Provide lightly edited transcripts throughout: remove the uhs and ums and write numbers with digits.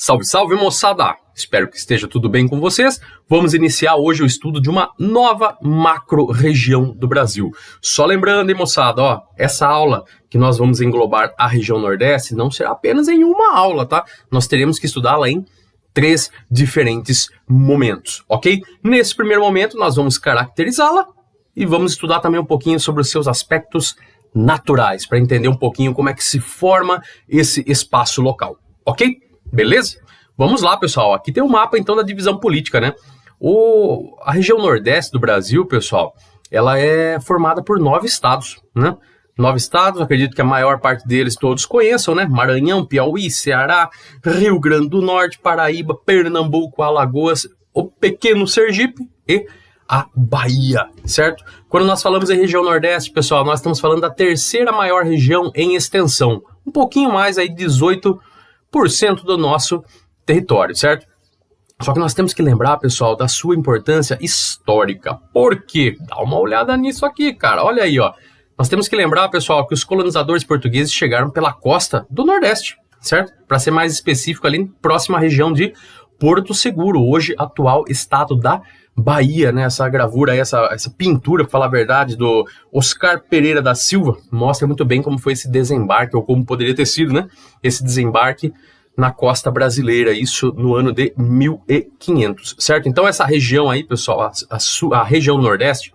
Salve, salve, moçada! Espero que esteja tudo bem com vocês. Vamos iniciar hoje o estudo de uma nova macro-região do Brasil. Só lembrando, hein, moçada, ó, essa aula que nós vamos englobar a região Nordeste não será apenas em uma aula, tá? Nós teremos que estudá-la em 3 diferentes momentos, ok? Nesse primeiro momento, nós vamos caracterizá-la e vamos estudar também um pouquinho sobre os seus aspectos naturais, para entender um pouquinho como é que se forma esse espaço local, ok? Beleza? Vamos lá, pessoal. Aqui tem o mapa, então, da divisão política, né? A região Nordeste do Brasil, pessoal, ela é formada por 9 estados, né? 9 estados, acredito que a maior parte deles todos conheçam, né? Maranhão, Piauí, Ceará, Rio Grande do Norte, Paraíba, Pernambuco, Alagoas, o pequeno Sergipe e a Bahia, certo? Quando nós falamos em região Nordeste, pessoal, nós estamos falando da terceira maior região em extensão. Um pouquinho mais aí, 18% do nosso território, certo? Só que nós temos que lembrar, pessoal, da sua importância histórica. Por quê? Dá uma olhada nisso aqui, cara. Olha aí, ó. Nós temos que lembrar, pessoal, que os colonizadores portugueses chegaram pela costa do Nordeste, certo? Para ser mais específico, ali próxima à região de Porto Seguro, hoje atual estado da Bahia, né? Essa gravura aí, essa pintura, para falar a verdade, do Oscar Pereira da Silva, mostra muito bem como foi esse desembarque, ou como poderia ter sido, né? Esse desembarque na costa brasileira, isso no ano de 1500, certo? Então essa região aí, pessoal, a região Nordeste,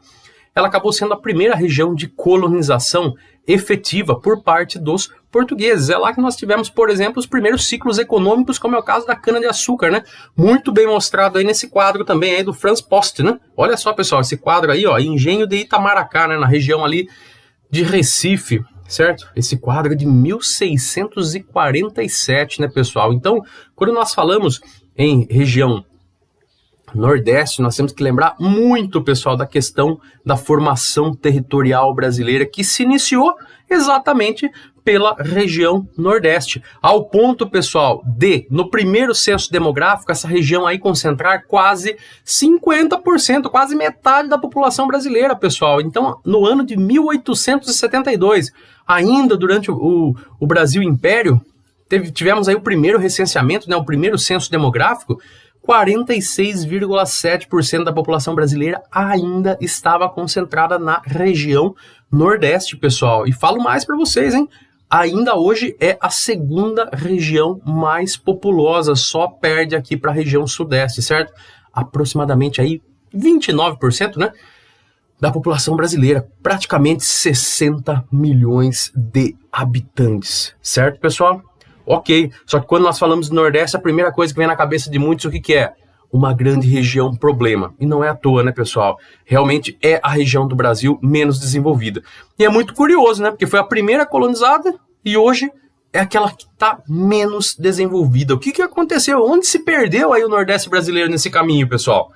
ela acabou sendo a primeira região de colonização efetiva por parte dos portugueses. É lá que nós tivemos, por exemplo, os primeiros ciclos econômicos, como é o caso da cana-de-açúcar, né? Muito bem mostrado aí nesse quadro também aí do Franz Post, né? Olha só, pessoal, esse quadro aí, ó, Engenho de Itamaracá, né? Na região ali de Recife, certo? Esse quadro é de 1647, né, pessoal? Então, quando nós falamos em região Nordeste, nós temos que lembrar muito, pessoal, da questão da formação territorial brasileira que se iniciou exatamente pela região Nordeste, ao ponto, pessoal, de, no primeiro censo demográfico, essa região aí concentrar quase 50%, quase metade da população brasileira, pessoal. Então, no ano de 1872, ainda durante o Brasil Império, tivemos aí o primeiro recenseamento, né, o primeiro censo demográfico. 46,7% da população brasileira ainda estava concentrada na região Nordeste, pessoal. E falo mais para vocês, hein? Ainda hoje é a segunda região mais populosa, só perde aqui para a região Sudeste, certo? Aproximadamente aí 29%, né, da população brasileira, praticamente 60 milhões de habitantes, certo, pessoal? Ok, só que quando nós falamos do Nordeste, a primeira coisa que vem na cabeça de muitos, o que é? Uma grande região problema. E não é à toa, né, pessoal? Realmente é a região do Brasil menos desenvolvida. E é muito curioso, né? Porque foi a primeira colonizada e hoje é aquela que está menos desenvolvida. O que aconteceu? Onde se perdeu aí o Nordeste brasileiro nesse caminho, pessoal?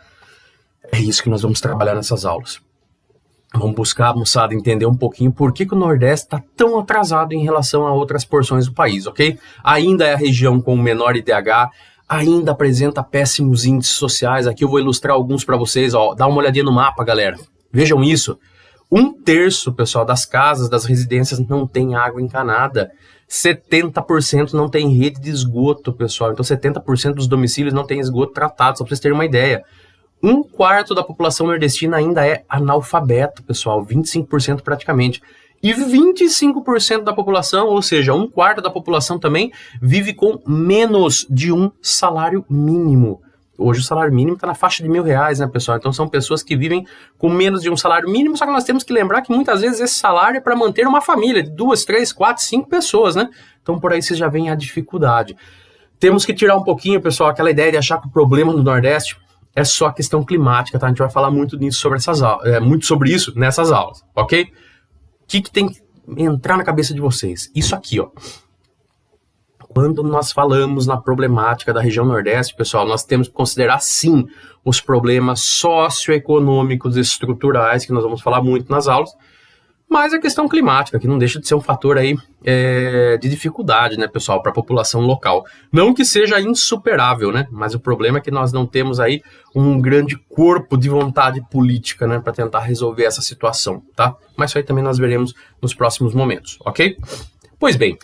É isso que nós vamos trabalhar nessas aulas. Vamos buscar, moçada, entender um pouquinho por que o Nordeste está tão atrasado em relação a outras porções do país, ok? Ainda é a região com o menor IDH, ainda apresenta péssimos índices sociais. Aqui eu vou ilustrar alguns para vocês, ó. Dá uma olhadinha no mapa, galera. Vejam isso. 1/3, pessoal, das casas, das residências não tem água encanada. 70% não tem rede de esgoto, pessoal. Então 70% dos domicílios não tem esgoto tratado, só para vocês terem uma ideia. 1/4 da população nordestina ainda é analfabeto, pessoal, 25% praticamente. E 25% da população, ou seja, 1/4 da população também, vive com menos de um salário mínimo. Hoje o salário mínimo está na faixa de R$1.000, né, pessoal? Então são pessoas que vivem com menos de um salário mínimo, só que nós temos que lembrar que muitas vezes esse salário é para manter uma família de 2, 3, 4, 5 pessoas, né? Então por aí vocês já veem a dificuldade. Temos que tirar um pouquinho, pessoal, aquela ideia de achar que o problema do Nordeste é só a questão climática, tá? A gente vai falar muito nisso muito sobre isso nessas aulas, ok? O que tem que entrar na cabeça de vocês? Isso aqui, ó. Quando nós falamos na problemática da região Nordeste, pessoal, nós temos que considerar, sim, os problemas socioeconômicos e estruturais, que nós vamos falar muito nas aulas, mas a questão climática, que não deixa de ser um fator aí de dificuldade, né, pessoal, para a população local. Não que seja insuperável, né, mas o problema é que nós não temos aí um grande corpo de vontade política, né, para tentar resolver essa situação, tá? Mas isso aí também nós veremos nos próximos momentos, ok? Pois bem,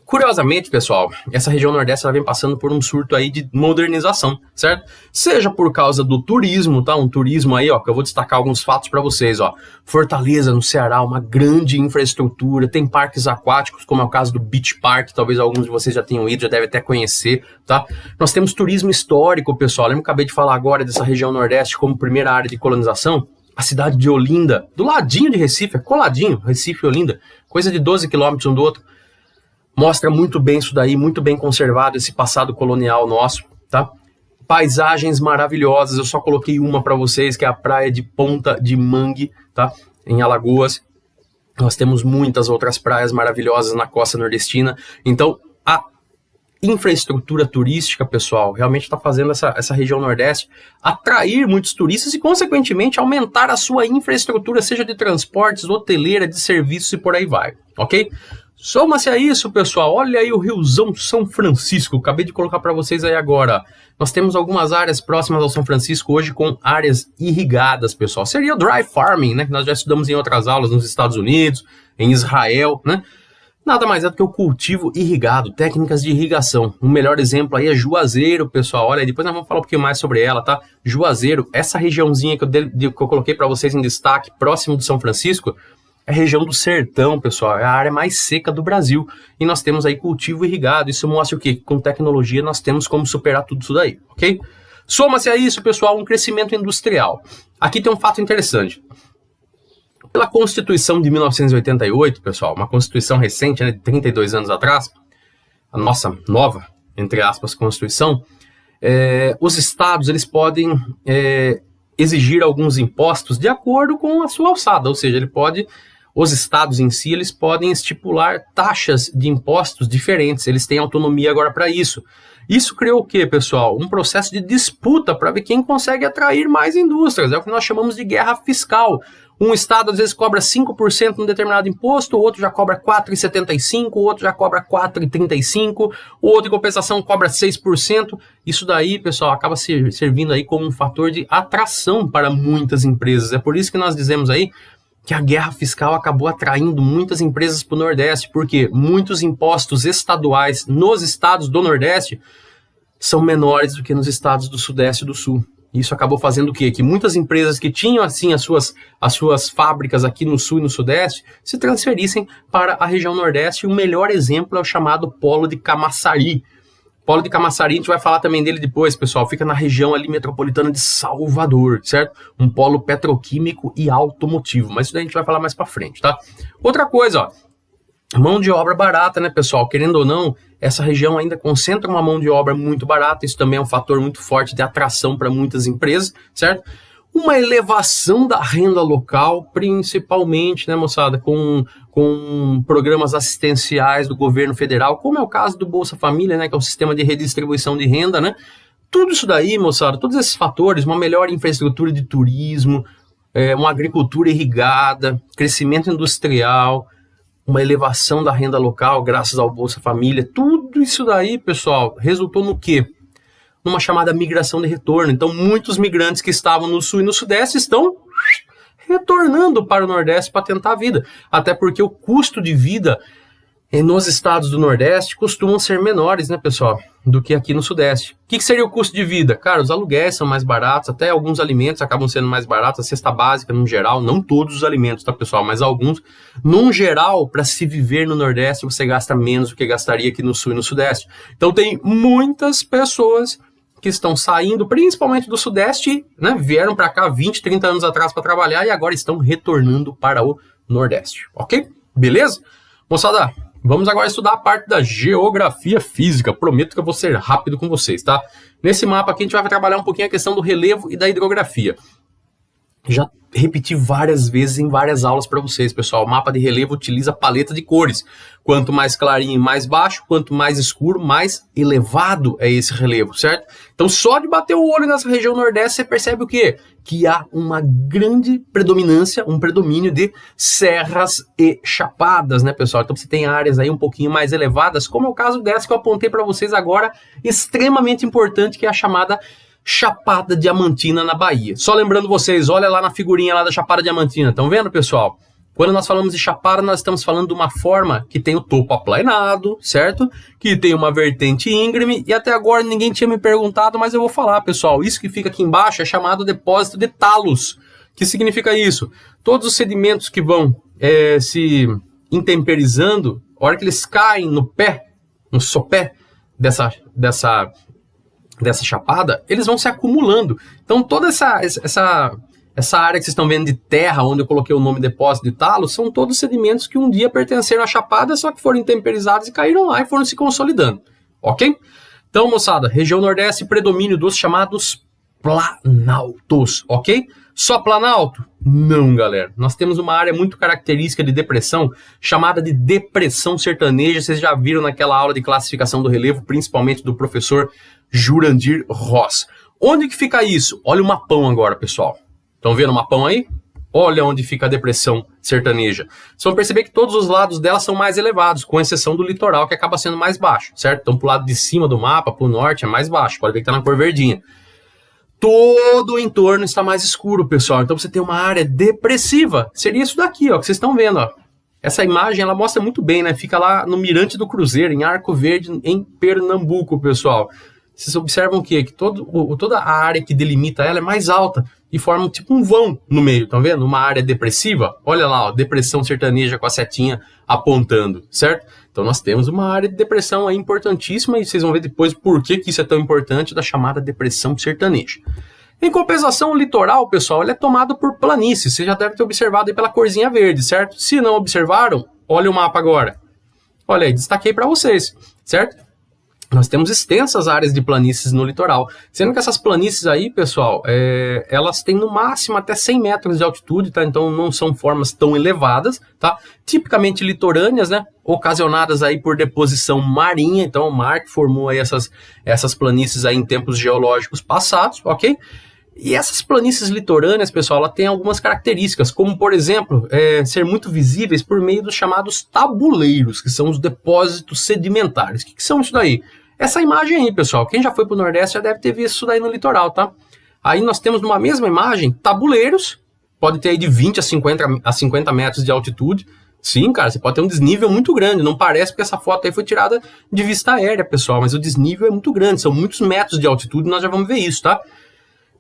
Curiosamente, pessoal, essa região Nordeste ela vem passando por um surto aí de modernização, certo? Seja por causa do turismo, tá? Um turismo aí, ó, que eu vou destacar alguns fatos para vocês, ó. Fortaleza, no Ceará, uma grande infraestrutura, tem parques aquáticos, como é o caso do Beach Park, talvez alguns de vocês já tenham ido, já devem até conhecer, tá? Nós temos turismo histórico, pessoal. Lembra que eu acabei de falar agora dessa região Nordeste como primeira área de colonização? A cidade de Olinda, do ladinho de Recife, é coladinho, Recife e Olinda, coisa de 12 quilômetros um do outro. Mostra muito bem isso daí, muito bem conservado esse passado colonial nosso, tá? Paisagens maravilhosas, eu só coloquei uma para vocês, que é a praia de Ponta de Mangue, tá? Em Alagoas. Nós temos muitas outras praias maravilhosas na costa nordestina. Então, a infraestrutura turística, pessoal, realmente está fazendo essa região Nordeste atrair muitos turistas e, consequentemente, aumentar a sua infraestrutura, seja de transportes, hoteleira, de serviços e por aí vai, ok? Soma-se a isso, pessoal, olha aí o Riozão São Francisco, acabei de colocar para vocês aí agora. Nós temos algumas áreas próximas ao São Francisco hoje com áreas irrigadas, pessoal. Seria o dry farming, né, que nós já estudamos em outras aulas nos Estados Unidos, em Israel, né? Nada mais é do que o cultivo irrigado, técnicas de irrigação. Um melhor exemplo aí é Juazeiro, pessoal. Olha aí, depois nós vamos falar um pouquinho mais sobre ela, tá? Juazeiro, essa regiãozinha que eu coloquei para vocês em destaque, próximo do São Francisco, é a região do sertão, pessoal, é a área mais seca do Brasil. E nós temos aí cultivo irrigado. Isso mostra o quê? Que com tecnologia nós temos como superar tudo isso daí, ok? Soma-se a isso, pessoal, um crescimento industrial. Aqui tem um fato interessante. Pela Constituição de 1988, pessoal, uma Constituição recente, né, de 32 anos atrás, a nossa nova, entre aspas, Constituição, os estados eles podem exigir alguns impostos de acordo com a sua alçada, ou seja, os estados em si, eles podem estipular taxas de impostos diferentes, eles têm autonomia agora para isso. Isso criou o quê, pessoal? Um processo de disputa para ver quem consegue atrair mais indústrias, é o que nós chamamos de guerra fiscal. Um estado às vezes cobra 5% num determinado imposto, o outro já cobra 4,75%, o outro já cobra 4,35%, o outro em compensação cobra 6%. Isso daí, pessoal, acaba servindo aí como um fator de atração para muitas empresas. É por isso que nós dizemos aí que a guerra fiscal acabou atraindo muitas empresas para o Nordeste, porque muitos impostos estaduais nos estados do Nordeste são menores do que nos estados do Sudeste e do Sul. Isso acabou fazendo o quê? Que muitas empresas que tinham assim as suas fábricas aqui no Sul e no Sudeste se transferissem para a região Nordeste. E o melhor exemplo é o chamado Polo de Camaçari. Polo de Camaçari, a gente vai falar também dele depois, pessoal. Fica na região ali metropolitana de Salvador, certo? Um polo petroquímico e automotivo. Mas isso daí a gente vai falar mais pra frente, tá? Outra coisa, ó. Mão de obra barata, né, pessoal? Querendo ou não, essa região ainda concentra uma mão de obra muito barata. Isso também é um fator muito forte de atração para muitas empresas, certo? Uma elevação da renda local, principalmente, né, moçada, com programas assistenciais do governo federal, como é o caso do Bolsa Família, né, que é o sistema de redistribuição de renda, né? Tudo isso daí, moçada, todos esses fatores, uma melhor infraestrutura de turismo, uma agricultura irrigada, crescimento industrial, uma elevação da renda local graças ao Bolsa Família, tudo isso daí, pessoal, resultou no quê? Numa chamada migração de retorno. Então, muitos migrantes que estavam no Sul e no Sudeste estão retornando para o Nordeste para tentar a vida. Até porque o custo de vida nos estados do Nordeste costumam ser menores, né, pessoal, do que aqui no Sudeste. O que seria o custo de vida? Cara, os aluguéis são mais baratos, até alguns alimentos acabam sendo mais baratos, a cesta básica, no geral, não todos os alimentos, tá, pessoal, mas alguns. Num geral, para se viver no Nordeste, você gasta menos do que gastaria aqui no Sul e no Sudeste. Então, tem muitas pessoas que estão saindo, principalmente do Sudeste, né, vieram para cá 20, 30 anos atrás para trabalhar e agora estão retornando para o Nordeste, ok? Beleza? Moçada, vamos agora estudar a parte da geografia física. Prometo que eu vou ser rápido com vocês, tá? Nesse mapa aqui a gente vai trabalhar um pouquinho a questão do relevo e da hidrografia. Já repeti várias vezes em várias aulas para vocês, pessoal. O mapa de relevo utiliza paleta de cores. Quanto mais clarinho e mais baixo, quanto mais escuro, mais elevado é esse relevo, certo? Então, só de bater o olho nessa região Nordeste, você percebe o quê? Que há uma grande predominância, um predomínio de serras e chapadas, né, pessoal? Então, você tem áreas aí um pouquinho mais elevadas, como é o caso dessa que eu apontei para vocês agora, extremamente importante, que é a chamada Chapada Diamantina na Bahia. Só lembrando vocês, olha lá na figurinha lá da Chapada Diamantina, estão vendo, pessoal? Quando nós falamos de chapada, nós estamos falando de uma forma que tem o topo aplanado, certo? Que tem uma vertente íngreme, e até agora ninguém tinha me perguntado, mas eu vou falar, pessoal. Isso que fica aqui embaixo é chamado depósito de talos. O que significa isso? Todos os sedimentos que vão se intemperizando, a hora que eles caem no pé, no sopé dessa chapada, eles vão se acumulando. Então toda essa área que vocês estão vendo de terra, onde eu coloquei o nome depósito de talos, são todos sedimentos que um dia pertenceram à chapada, só que foram intemperizados e caíram lá e foram se consolidando, ok? Então, moçada, região Nordeste, predomínio dos chamados planaltos, ok? Só planalto? Não, galera. Nós temos uma área muito característica de depressão, chamada de depressão sertaneja. Vocês já viram naquela aula de classificação do relevo, principalmente do professor Jurandir Ross. Onde que fica isso? Olha o mapão agora, pessoal. Estão vendo o mapão aí? Olha onde fica a depressão sertaneja. Vocês vão perceber que todos os lados dela são mais elevados, com exceção do litoral, que acaba sendo mais baixo, certo? Então, pro lado de cima do mapa, pro norte, é mais baixo. Pode ver que tá na cor verdinha. Todo o entorno está mais escuro, pessoal. Então, você tem uma área depressiva. Seria isso daqui, ó, que vocês estão vendo, ó. Essa imagem, ela mostra muito bem, né? Fica lá no Mirante do Cruzeiro, em Arco Verde, em Pernambuco, pessoal. Vocês observam o quê? Que toda a área que delimita ela é mais alta e forma tipo um vão no meio, estão vendo? Uma área depressiva, olha lá, ó, depressão sertaneja com a setinha apontando, certo? Então nós temos uma área de depressão aí importantíssima e vocês vão ver depois por que isso é tão importante, da chamada depressão sertaneja. Em compensação, o litoral, pessoal, ele é tomado por planícies. Você já deve ter observado aí pela corzinha verde, certo? Se não observaram, olha o mapa agora. Olha aí, destaquei para vocês, certo? Nós temos extensas áreas de planícies no litoral, sendo que essas planícies aí, pessoal, elas têm no máximo até 100 metros de altitude, tá? Então não são formas tão elevadas, tá? Tipicamente litorâneas, né? Ocasionadas aí por deposição marinha, então o mar que formou aí essas planícies aí em tempos geológicos passados, ok? E essas planícies litorâneas, pessoal, ela tem algumas características, como, por exemplo, ser muito visíveis por meio dos chamados tabuleiros, que são os depósitos sedimentares. O que são isso daí? Essa imagem aí, pessoal, quem já foi para o Nordeste já deve ter visto isso daí no litoral, tá? Aí nós temos numa mesma imagem tabuleiros, pode ter aí de 20 a 50 metros de altitude. Sim, cara, você pode ter um desnível muito grande, não parece porque essa foto aí foi tirada de vista aérea, pessoal, mas o desnível é muito grande, são muitos metros de altitude, nós já vamos ver isso, tá?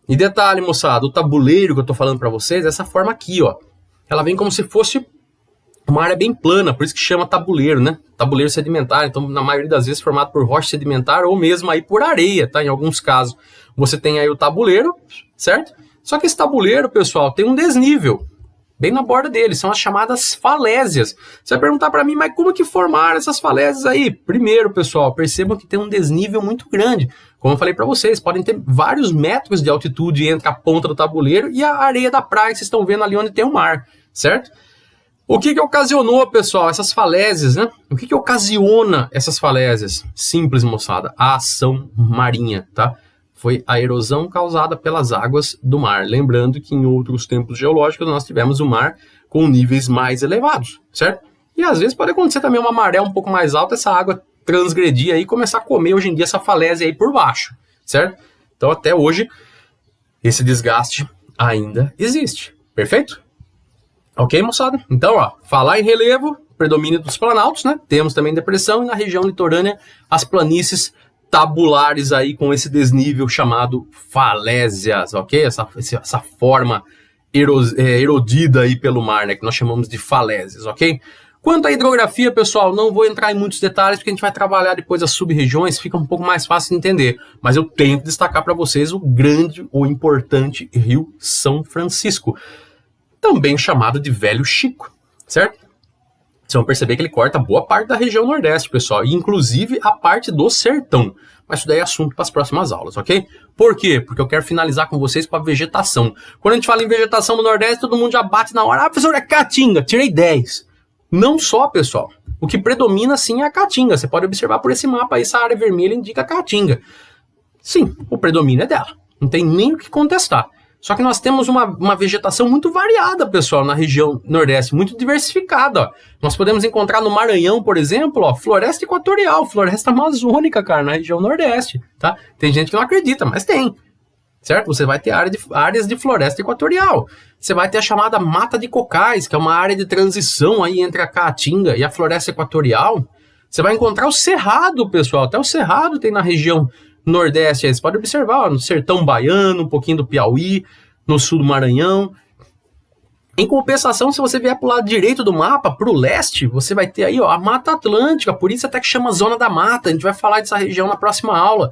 E detalhe, moçada, o tabuleiro que eu tô falando para vocês, essa forma aqui, ó, ela vem como se fosse uma área bem plana, por isso que chama tabuleiro, né? Tabuleiro sedimentar, então na maioria das vezes formado por rocha sedimentar ou mesmo aí por areia, tá? Em alguns casos você tem aí o tabuleiro, certo? Só que esse tabuleiro, pessoal, tem um desnível bem na borda dele, são as chamadas falésias. Você vai perguntar para mim, mas como que formaram essas falésias aí? Primeiro, pessoal, percebam que tem um desnível muito grande. Como eu falei para vocês, podem ter vários metros de altitude entre a ponta do tabuleiro e a areia da praia que vocês estão vendo ali onde tem o mar, certo? O que ocasionou, pessoal, essas falésias, né? O que ocasiona essas falésias? Simples, moçada, a ação marinha, tá? Foi a erosão causada pelas águas do mar. Lembrando que em outros tempos geológicos nós tivemos o mar com níveis mais elevados, certo? E às vezes pode acontecer também uma maré um pouco mais alta, essa água transgredir aí e começar a comer hoje em dia essa falésia aí por baixo, certo? Então até hoje esse desgaste ainda existe, perfeito? Ok, moçada? Então, ó, falar em relevo, predomínio dos planaltos, né? Temos também depressão e na região litorânea as planícies tabulares aí com esse desnível chamado falésias, ok? Essa forma erodida aí pelo mar, né? Que nós chamamos de falésias, ok? Quanto à hidrografia, pessoal, não vou entrar em muitos detalhes porque a gente vai trabalhar depois as sub-regiões, fica um pouco mais fácil de entender. Mas eu tenho que destacar para vocês o grande, o importante Rio São Francisco, também chamado de Velho Chico, certo? Vocês vão perceber que ele corta boa parte da região Nordeste, pessoal, e inclusive a parte do sertão. Mas isso daí é assunto para as próximas aulas, ok? Por quê? Porque eu quero finalizar com vocês com a vegetação. Quando a gente fala em vegetação no Nordeste, todo mundo já bate na hora. Ah, professor, é caatinga, tirei 10. Não só, pessoal. O que predomina, sim, é a caatinga. Você pode observar por esse mapa aí, essa área vermelha indica a caatinga. Sim, o predomínio é dela. Não tem nem o que contestar. Só que nós temos uma vegetação muito variada, pessoal, na região Nordeste, muito diversificada. Ó. Nós podemos encontrar no Maranhão, por exemplo, ó, floresta equatorial, floresta amazônica, cara, na região Nordeste, tá? Tem gente que não acredita, mas tem, certo? Você vai ter áreas de floresta equatorial. Você vai ter a chamada mata de cocais, que é uma área de transição aí entre a caatinga e a floresta equatorial. Você vai encontrar o cerrado, pessoal. Até o cerrado tem na região nordeste. Aí você pode observar, ó, no sertão baiano, um pouquinho do Piauí, no sul do Maranhão. Em compensação, se você vier para o lado direito do mapa, para o leste, você vai ter aí ó, a Mata Atlântica, por isso até que chama Zona da Mata. A gente vai falar dessa região na próxima aula.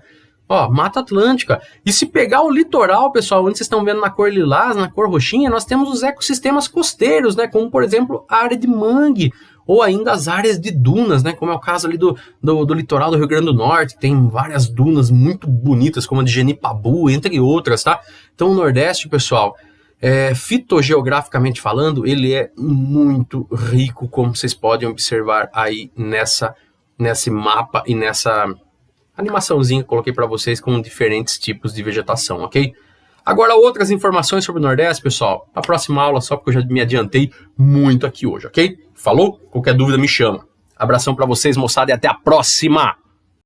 Ó, Mata Atlântica. E se pegar o litoral, pessoal, onde vocês estão vendo na cor lilás, na cor roxinha, nós temos os ecossistemas costeiros, né? Como, por exemplo, a área de mangue, ou ainda as áreas de dunas, né? Como é o caso ali do litoral do Rio Grande do Norte, que tem várias dunas muito bonitas, como a de Genipabu, entre outras, tá? Então, o Nordeste, pessoal, fitogeograficamente falando, ele é muito rico, como vocês podem observar aí nesse mapa e nessa animaçãozinha que coloquei para vocês com diferentes tipos de vegetação, ok? Agora, outras informações sobre o Nordeste, pessoal, na próxima aula, só porque eu já me adiantei muito aqui hoje, ok? Falou? Qualquer dúvida me chama. Abração para vocês, moçada, e até a próxima!